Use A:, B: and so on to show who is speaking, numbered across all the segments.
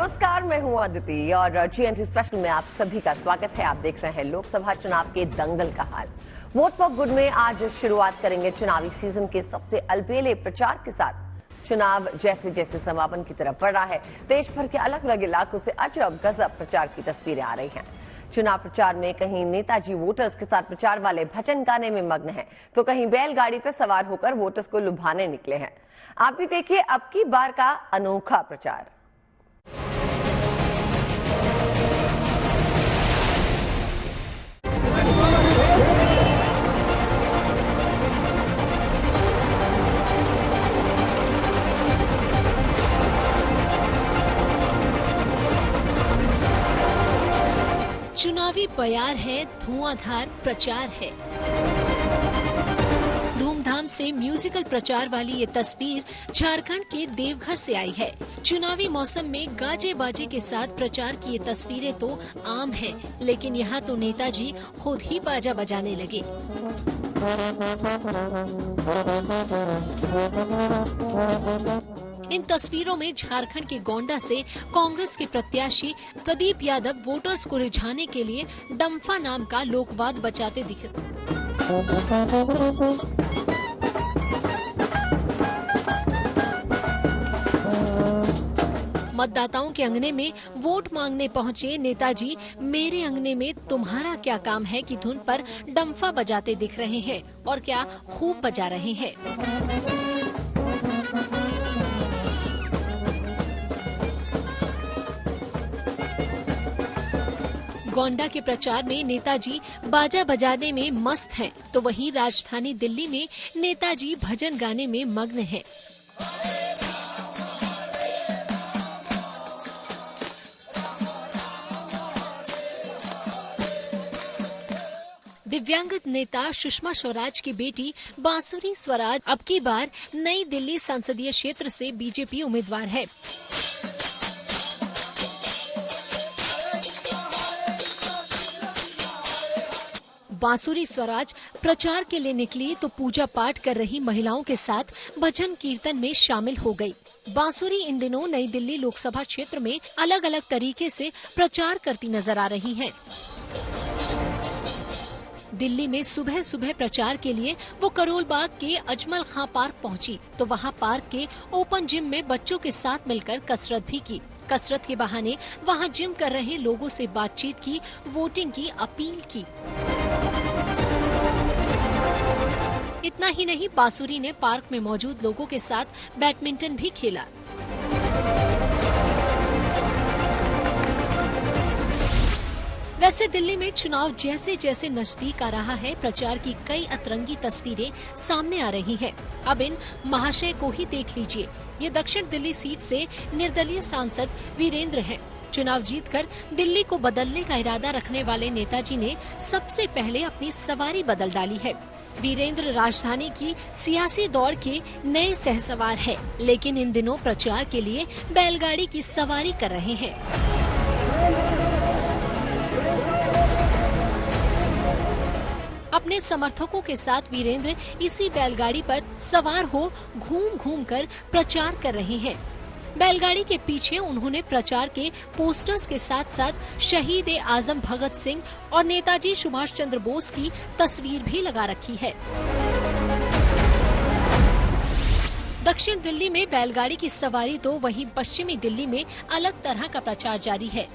A: नमस्कार, मैं हूं अदिति और जीएनटी स्पेशल में आप सभी का स्वागत है। आप देख रहे हैं लोकसभा चुनाव के दंगल का हाल। वोट फॉर गुड में आज शुरुआत करेंगे चुनावी सीजन के सबसे अलबेले प्रचार के साथ। चुनाव जैसे जैसे समापन की तरफ बढ़ रहा है, देश भर के अलग अलग इलाकों से अजब गजब प्रचार की तस्वीरें आ रही हैं। चुनाव प्रचार में कहीं नेताजी वोटर्स के साथ प्रचार वाले भजन गाने में मग्न हैं, तो कहीं बैलगाड़ी पर सवार होकर वोटर्स को लुभाने निकले हैं। आप भी देखिए अब की बार का अनोखा प्रचार।
B: चुनावी बयार है, धुआंधार प्रचार है। धूमधाम से म्यूजिकल प्रचार वाली ये तस्वीर झारखंड के देवघर से आई है। चुनावी मौसम में गाजे बाजे के साथ प्रचार की ये तस्वीरें तो आम हैं, लेकिन यहाँ तो नेताजी खुद ही बाजा बजाने लगे। इन तस्वीरों में झारखंड के गोंडा से कांग्रेस के प्रत्याशी प्रदीप यादव वोटर्स को रिझाने के लिए डम्फा नाम का लोकवाद बजाते दिखे। मतदाताओं के अंगने में वोट मांगने पहुंचे नेताजी मेरे अंगने में तुम्हारा क्या काम है की धुन पर डम्फा बजाते दिख रहे हैं, और क्या खूब बजा रहे हैं। गोंडा के प्रचार में नेताजी बाजा बजाने में मस्त हैं, तो वहीं राजधानी दिल्ली में नेताजी भजन गाने में मग्न हैं। दिव्यांगत नेता सुषमा स्वराज की बेटी बांसुरी स्वराज अब की बार नई दिल्ली संसदीय क्षेत्र से बीजेपी उम्मीदवार है। बांसुरी स्वराज प्रचार के लिए निकली तो पूजा पाठ कर रही महिलाओं के साथ भजन कीर्तन में शामिल हो गई। बांसुरी इन दिनों नई दिल्ली लोकसभा क्षेत्र में अलग अलग तरीके से प्रचार करती नजर आ रही हैं। दिल्ली में सुबह सुबह प्रचार के लिए वो करोल बाग के अजमल खां पार्क पहुंची, तो वहां पार्क के ओपन जिम में बच्चों के साथ मिलकर कसरत भी की। कसरत के बहाने वहां जिम कर रहे लोगों से बातचीत की, वोटिंग की अपील की। इतना ही नहीं, बांसुरी ने पार्क में मौजूद लोगों के साथ बैडमिंटन भी खेला। वैसे दिल्ली में चुनाव जैसे जैसे नजदीक आ रहा है, प्रचार की कई अतरंगी तस्वीरें सामने आ रही हैं। अब इन महाशय को ही देख लीजिए। ये दक्षिण दिल्ली सीट से निर्दलीय सांसद वीरेंद्र हैं। चुनाव जीतकर दिल्ली को बदलने का इरादा रखने वाले नेताजी ने सबसे पहले अपनी सवारी बदल डाली है। वीरेंद्र राजधानी की सियासी दौड़ के नए सहसवार है, लेकिन इन दिनों प्रचार के लिए बैलगाड़ी की सवारी कर रहे हैं। अपने समर्थकों के साथ वीरेंद्र इसी बैलगाड़ी पर सवार हो घूम घूम कर प्रचार कर रहे हैं। बैलगाड़ी के पीछे उन्होंने प्रचार के पोस्टर्स के साथ साथ शहीद ए आजम भगत सिंह और नेताजी सुभाष चंद्र बोस की तस्वीर भी लगा रखी है। दक्षिण दिल्ली में बैलगाड़ी की सवारी तो वहीं पश्चिमी दिल्ली में अलग तरह का प्रचार जारी है।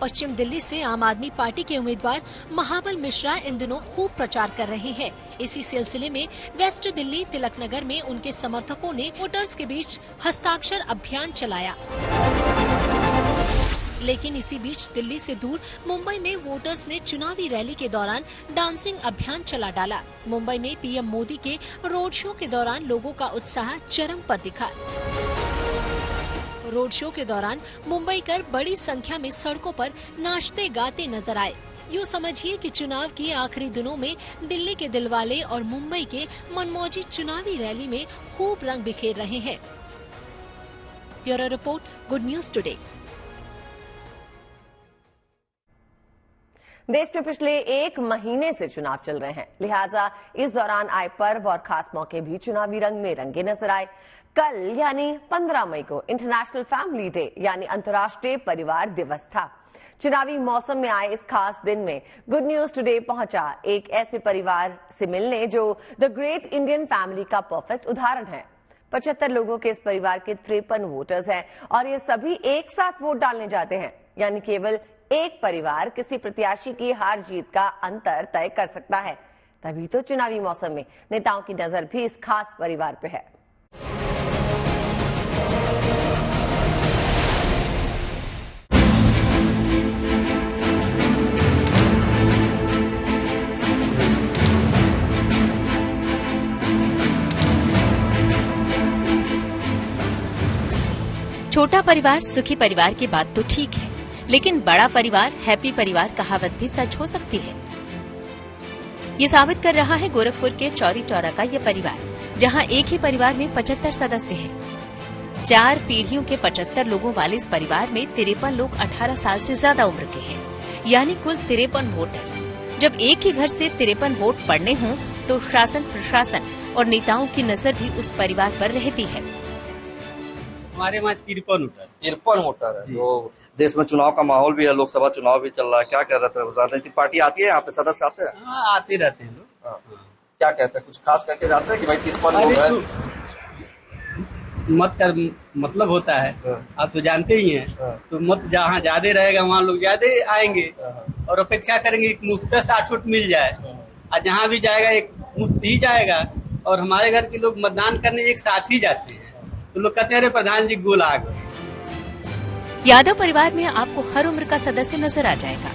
B: पश्चिम दिल्ली से आम आदमी पार्टी के उम्मीदवार महाबल मिश्रा इन दिनों खूब प्रचार कर रहे हैं। इसी सिलसिले में वेस्ट दिल्ली तिलक नगर में उनके समर्थकों ने वोटर्स के बीच हस्ताक्षर अभियान चलाया। लेकिन इसी बीच दिल्ली से दूर मुंबई में वोटर्स ने चुनावी रैली के दौरान डांसिंग अभियान चला डाला। मुंबई में पीएम मोदी के रोड शो के दौरान लोगों का उत्साह चरम पर दिखा। रोड शो के दौरान मुंबईकर बड़ी संख्या में सड़कों पर नाचते गाते नजर आए। यूँ समझिए कि चुनाव के आखिरी दिनों में दिल्ली के दिलवाले और मुंबई के मनमौजी चुनावी रैली में खूब रंग बिखेर रहे हैं। Bureau report, good news today.
A: देश में पिछले 1 महीने से चुनाव चल रहे हैं, लिहाजा इस दौरान आए पर्व और खास मौके भी चुनावी रंग में रंगे नजर आए। कल यानी 15 मई को इंटरनेशनल फैमिली डे यानी अंतर्राष्ट्रीय परिवार दिवस था। चुनावी मौसम में आए इस खास दिन में गुड न्यूज टुडे पहुंचा एक ऐसे परिवार से मिलने जो द ग्रेट इंडियन फैमिली का परफेक्ट उदाहरण है। 75 लोगों के इस परिवार के 53 वोटर्स हैं और ये सभी एक साथ वोट डालने जाते हैं, यानी केवल एक परिवार किसी प्रत्याशी की हार जीत का अंतर तय कर सकता है। तभी तो चुनावी मौसम में नेताओं की नजर भी इस खास परिवार पे है।
C: छोटा परिवार सुखी परिवार की बात तो ठीक है, लेकिन बड़ा परिवार हैप्पी परिवार कहावत भी सच हो सकती है। ये साबित कर रहा है गोरखपुर के चौरी चौरा का ये परिवार, जहां एक ही परिवार में 75 सदस्य हैं। 4 पीढ़ियों के 75 लोगों वाले इस परिवार में 53 लोग 18 साल से ज्यादा उम्र के हैं, यानी कुल 53 वोटर। जब एक ही घर से 53 वोट पड़ने हों तो शासन प्रशासन और नेताओं की नजर भी उस परिवार पर रहती है।
D: हमारे वहाँ 53
E: वोटर है। तो देश में चुनाव का माहौल भी है, लोकसभा चुनाव भी चल रहा है। क्या कह रहे थे, राजनीतिक पार्टी आती है यहाँ पे, सदस्य आते हैं?
D: हाँ, आते रहते हैं लोग।
E: हाँ। क्या कहते हैं, कुछ खास करके जाते हैं कि भाई 53 लोग हैं?
D: मत का मतलब होता है, आप तो जानते ही हैं। तो मत जहाँ ज्यादा रहेगा वहाँ लोग ज्यादा आएंगे और अपेक्षा करेंगे कि मुफ्त 60 वोट मिल जाए, और जहाँ भी जाएगा एक मुफ्त ही जाएगा। और हमारे घर के लोग मतदान करने एक साथ ही जाते हैं, तो लोग कहते हैं अरे प्रधान जी गोल आ गए।
C: यादव परिवार में आपको हर उम्र का सदस्य नजर आ जाएगा।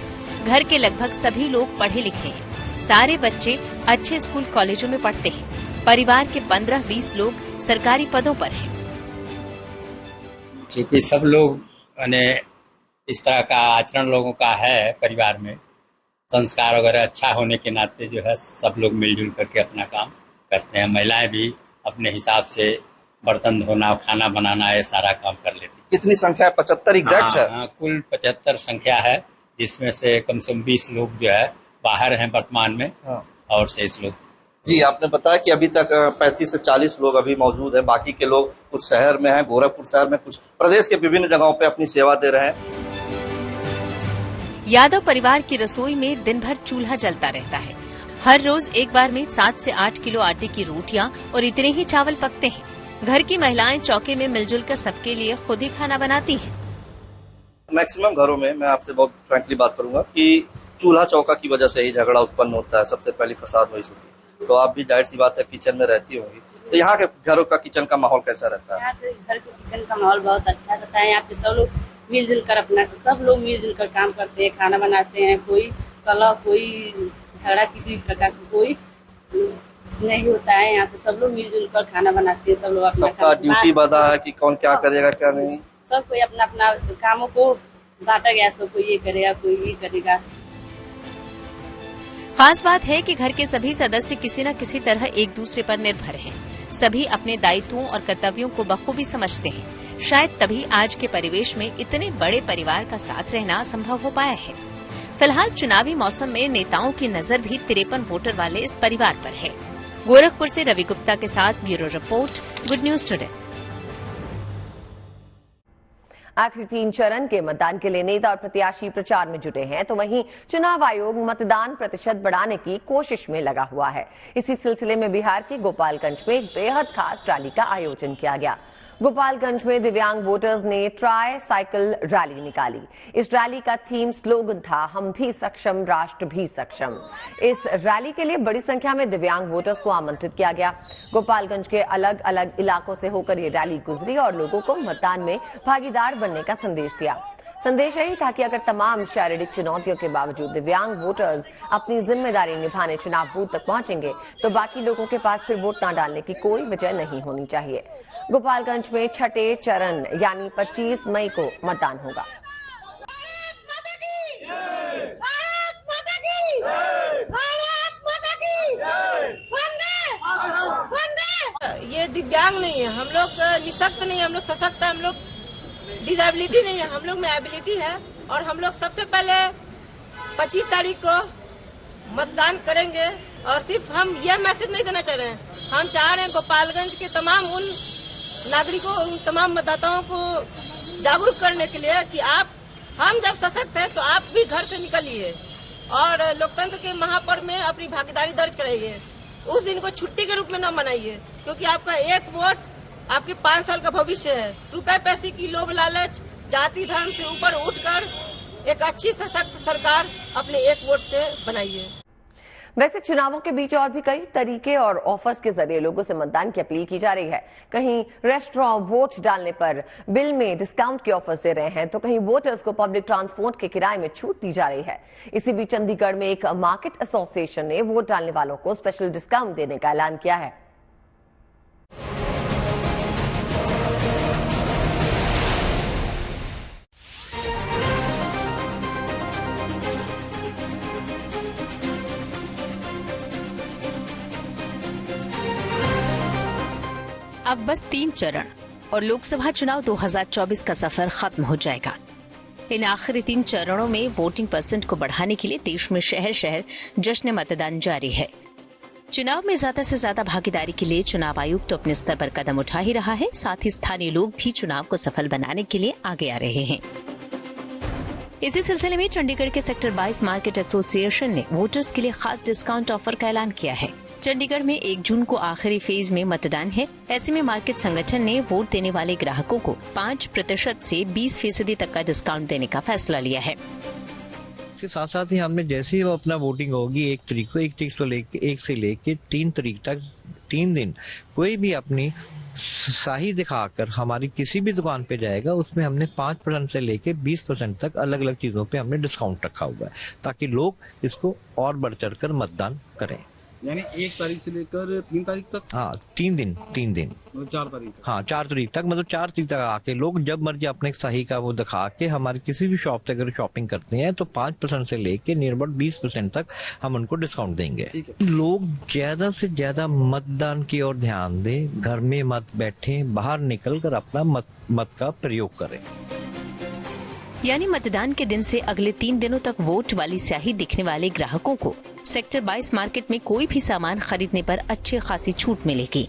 C: घर के लगभग सभी लोग पढ़े लिखे हैं, सारे बच्चे अच्छे स्कूल कॉलेजों में पढ़ते हैं। परिवार के 15-20 लोग सरकारी पदों पर हैं।
F: क्योंकि सब लोग इस तरह का आचरण लोगों का है परिवार में, संस्कार वगैरह अच्छा होने के नाते जो है सब लोग मिलजुल करके अपना काम करते हैं। महिलाएं भी अपने हिसाब से बर्तन धोना, खाना बनाना, ये सारा काम कर लेती है।
E: कितनी संख्या है? 75 एग्जैक्ट है?
F: हाँ, कुल 75 संख्या है, जिसमें से कम से कम 20 लोग जो है बाहर हैं वर्तमान में। हाँ। और 6 लोग।
E: जी, आपने बताया कि अभी तक 35 से 40 लोग अभी मौजूद हैं, बाकी के लोग कुछ शहर में हैं, गोरखपुर शहर में, कुछ प्रदेश के विभिन्न जगहों पे अपनी सेवा दे रहे हैं।
C: यादव परिवार की रसोई में दिन भर चूल्हा जलता रहता है। हर रोज एक बार में 7 से 8 किलो आटे की रोटियां और इतने ही चावल पकते हैं। घर की महिलाएं चौके में मिलजुल कर सबके लिए खुद ही खाना बनाती हैं।
E: मैक्सिमम घरों में, मैं आपसे बहुत फ्रैंकली बात करूंगा, कि चूल्हा चौका की वजह से ही झगड़ा उत्पन्न होता है। सबसे पहली फसाद वही होती है। तो आप भी जाहिर सी बात है किचन में रहती होंगी, तो यहाँ के घरों का किचन का माहौल कैसा रहता है?
G: यहाँ के घर के किचन का माहौल बहुत अच्छा रहता है। यहाँ पे सब लोग मिलजुल कर काम करते हैं, खाना बनाते हैं। कोई कलह, कोई झगड़ा किसी प्रकार का कोई नहीं होता है। यहाँ पे सब लोग मिलजुल कर खाना बनाते हैं। सब लोग अपना
E: सबका ड्यूटी बता है कि कौन क्या करेगा क्या नहीं।
G: सब कोई अपना अपना कामों को बांटा गया, सब कोई ये करेगा, कोई ये करेगा।
C: खास बात है कि घर के सभी सदस्य किसी न किसी तरह एक दूसरे पर निर्भर हैं। सभी अपने दायित्वों और कर्तव्यों को बखूबी समझते हैं। शायद तभी आज के परिवेश में इतने बड़े परिवार का साथ रहना संभव हो पाया है। फिलहाल चुनावी मौसम में नेताओं की नजर भी 53 वोटर वाले इस परिवार पर है। गोरखपुर से रवि गुप्ता के साथ bureau report, good news today.
A: आखिरी 3 चरण के मतदान के लिए नेता और प्रत्याशी प्रचार में जुटे हैं, तो वहीं चुनाव आयोग मतदान प्रतिशत बढ़ाने की कोशिश में लगा हुआ है। इसी सिलसिले में बिहार के गोपालगंज में एक बेहद खास रैली का आयोजन किया गया। गोपालगंज में दिव्यांग वोटर्स ने ट्राई साइकिल रैली निकाली। इस रैली का थीम स्लोगन था, हम भी सक्षम, राष्ट्र भी सक्षम। इस रैली के लिए बड़ी संख्या में दिव्यांग वोटर्स को आमंत्रित किया गया। गोपालगंज के अलग अलग इलाकों से होकर ये रैली गुजरी और लोगों को मतदान में भागीदार बनने का संदेश दिया। संदेश यही था कि अगर तमाम शारीरिक चुनौतियों के बावजूद दिव्यांग वोटर्स अपनी जिम्मेदारी निभाने चुनाव बूथ तक पहुंचेंगे तो बाकी लोगों के पास फिर वोट न डालने की कोई वजह नहीं होनी चाहिए। गोपालगंज में छठे चरण यानी 25 मई को मतदान होगा।
H: ये दिव्यांग नहीं है, हम लोग निःशक्त नहीं है, हम लोग सशक्त है, हम लोग डिसेबिलिटी नहीं है, हम लोग में एबिलिटी है। और हम लोग सबसे पहले 25 तारीख को मतदान करेंगे। और सिर्फ हम यह मैसेज नहीं देना चाह रहे हैं, हम चाह रहे हैं गोपालगंज के तमाम उन नागरिकों, उन तमाम मतदाताओं को जागरूक करने के लिए कि हम जब सशक्त हैं तो आप भी घर से निकलिए और लोकतंत्र के महापर्व में अपनी भागीदारी दर्ज कराइए। उस दिन को छुट्टी के रूप में न मनाइए, क्योंकि आपका एक वोट आपके 5 साल का भविष्य है। रुपए पैसे की लोभ लालच, जाति धर्म से ऊपर उठकर एक अच्छी सशक्त सरकार अपने एक वोट से बनाइए।
A: वैसे चुनावों के बीच और भी कई तरीके और ऑफर्स के जरिए लोगों से मतदान की अपील की जा रही है। कहीं रेस्टोरेंट वोट डालने पर बिल में डिस्काउंट के ऑफर्स दे रहे हैं, तो कहीं वोटर्स को पब्लिक ट्रांसपोर्ट के किराए में छूट दी जा रही है। इसी बीच चंडीगढ़ में एक मार्केट एसोसिएशन ने वोट डालने वालों को स्पेशल डिस्काउंट देने का ऐलान किया है।
C: अब बस 3 चरण और लोकसभा चुनाव 2024 का सफर खत्म हो जाएगा। इन आखिरी 3 चरणों में वोटिंग परसेंट को बढ़ाने के लिए देश में शहर शहर जश्न मतदान जारी है। चुनाव में ज्यादा से ज्यादा भागीदारी के लिए चुनाव आयोग तो अपने स्तर पर कदम उठा ही रहा है, साथ ही स्थानीय लोग भी चुनाव को सफल बनाने के लिए आगे आ रहे हैं। इसी सिलसिले में चंडीगढ़ के सेक्टर 22 मार्केट एसोसिएशन ने वोटर्स के लिए खास डिस्काउंट ऑफर का ऐलान किया है। चंडीगढ़ में 1 जून को आखिरी फेज में मतदान है। ऐसे में मार्केट संगठन ने वोट देने वाले ग्राहकों को 5% से 20% तक का डिस्काउंट देने का फैसला लिया है।
I: इसके साथ साथ ही हमने जैसे ही वो अपना वोटिंग होगी 1 तारीख से लेके 3 तारीख तक 3 दिन कोई भी अपनी सही दिखाकर हमारी किसी भी दुकान पे जाएगा, उसमें हमने 5% से लेके 20% तक अलग अलग चीजों पे हमने डिस्काउंट रखा हुआ है, ताकि लोग इसको और बढ़ चढ़ कर मतदान करें।
J: यानी 1 तारीख से लेकर 3 तारीख तक?
I: हाँ, 3 दिन
J: मतलब 4 तारीख तक।
I: हाँ, 4 तारीख तक, मतलब 4 तारीख तक आके लोग जब मर्जी अपने सही का वो दिखा के हमारी किसी भी शॉप से अगर शॉपिंग करते हैं तो 5% से लेके नियर अबाउट 20% तक हम उनको डिस्काउंट देंगे। लोग ज्यादा से ज्यादा मतदान की ओर ध्यान दें, घर में मत बैठे, बाहर निकल कर अपना मत का प्रयोग करें।
C: यानी मतदान के दिन से अगले 3 दिनों तक वोट वाली स्याही दिखने वाले ग्राहकों को सेक्टर 22 मार्केट में कोई भी सामान खरीदने पर अच्छी खासी छूट मिलेगी।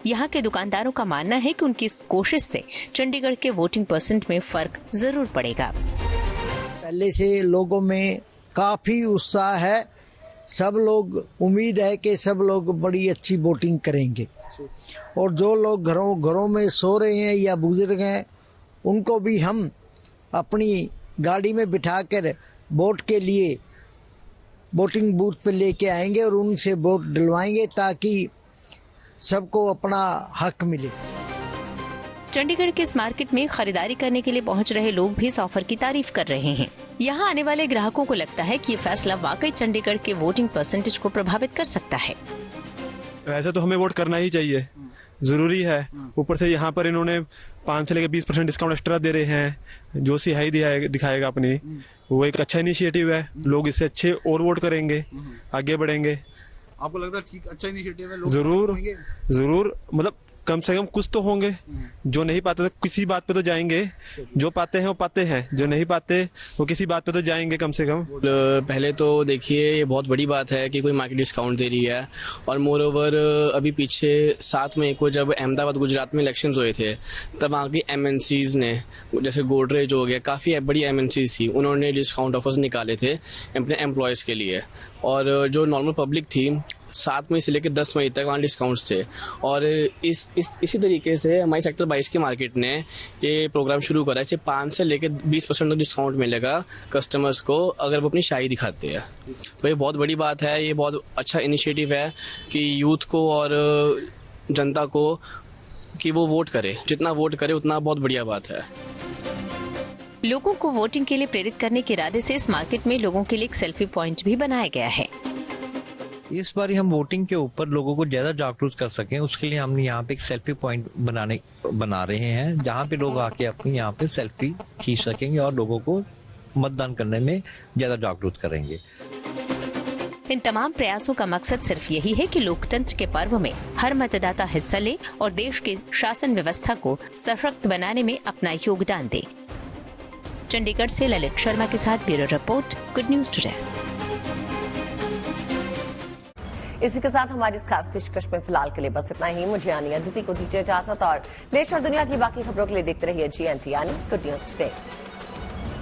C: यहाँ के दुकानदारों का मानना है कि उनकी इस कोशिश से चंडीगढ़ के वोटिंग परसेंट में फर्क जरूर पड़ेगा।
K: पहले से लोगों में काफी उत्साह है, सब लोग उम्मीद है कि सब लोग बड़ी अच्छी वोटिंग करेंगे, और जो लोग घरों में सो रहे हैं या बुजुर्ग हैं उनको भी हम अपनी गाड़ी में बिठाकर वोट के लिए वोटिंग बूथ पे लेके आएंगे और उनसे वोट डलवाएंगे ताकि सबको अपना हक मिले।
C: चंडीगढ़ के इस मार्केट में खरीदारी करने के लिए पहुंच रहे लोग भी इस ऑफर की तारीफ कर रहे हैं। यहाँ आने वाले ग्राहकों को लगता है कि ये फैसला वाकई चंडीगढ़ के वोटिंग परसेंटेज को प्रभावित कर सकता है।
L: वैसे तो हमें वोट करना ही चाहिए, जरूरी है। ऊपर से यहाँ पर इन्होंने 5 से लेकर 20% डिस्काउंट एक्स्ट्रा दे रहे हैं, जो सिहाई दिखाएगा अपनी, वो एक अच्छा इनिशिएटिव है। लोग इससे अच्छे और वोट करेंगे, आगे बढ़ेंगे।
J: आपको लगता है ठीक अच्छा इनिशिएटिव है?
L: जरूर मतलब कम से कम कुछ तो होंगे। जो नहीं पाते तो किसी बात पे तो जाएंगे, जो पाते हैं वो पाते हैं, जो नहीं पाते वो किसी बात पे तो जाएंगे कम से कम।
M: पहले तो देखिए ये बहुत बड़ी बात है कि कोई मार्केट डिस्काउंट दे रही है, और मोर ओवर अभी पीछे 7 मई को जब अहमदाबाद गुजरात में इलेक्शंस हुए थे तब वहाँ की MNCs ने, जैसे गोदरेज हो गया, काफ़ी बड़ी MNCs थी, उन्होंने डिस्काउंट ऑफर्स निकाले थे अपने एम्प्लॉयज़ के लिए। और जो नॉर्मल पब्लिक थी 7 मई से लेकर 10 मई तक वहाँ डिस्काउंट्स थे। और इसी तरीके से हमारी सेक्टर 22 की मार्केट ने ये प्रोग्राम शुरू करा है। इसे 5 से लेकर 20% तक डिस्काउंट मिलेगा कस्टमर्स को अगर वो अपनी शाही दिखाते हैं। तो ये बहुत बड़ी बात है, ये बहुत अच्छा इनिशिएटिव है कि यूथ को और जनता को कि वो वोट करे, जितना वोट करे उतना बहुत बढ़िया बात है।
C: लोगों को वोटिंग के लिए प्रेरित करने के इरादे से इस मार्केट में लोगों के लिए एक सेल्फी पॉइंट भी बनाया गया है।
I: इस बार हम वोटिंग के ऊपर लोगों को ज्यादा जागरूक कर सकें, उसके लिए हमने यहाँ पे एक सेल्फी पॉइंट बना रहे हैं, जहाँ पे लोग आके अपनी यहाँ पे सेल्फी खींच सकेंगे और लोगों को मतदान करने में ज्यादा जागरूक करेंगे।
C: इन तमाम प्रयासों का मकसद सिर्फ यही है कि लोकतंत्र के पर्व में हर मतदाता हिस्सा ले और देश की शासन व्यवस्था को सशक्त बनाने में अपना योगदान दे। चंडीगढ़ से ललित शर्मा के साथ bureau report, good news today.
A: इसी के साथ हमारी इस खास पेशकश में फिलहाल के लिए बस इतना ही। मुझे यानी अदिति को दीजिए इजाजत और देश और दुनिया की बाकी खबरों के लिए देखते रहिए GNT यानी गुड न्यूज टुडे।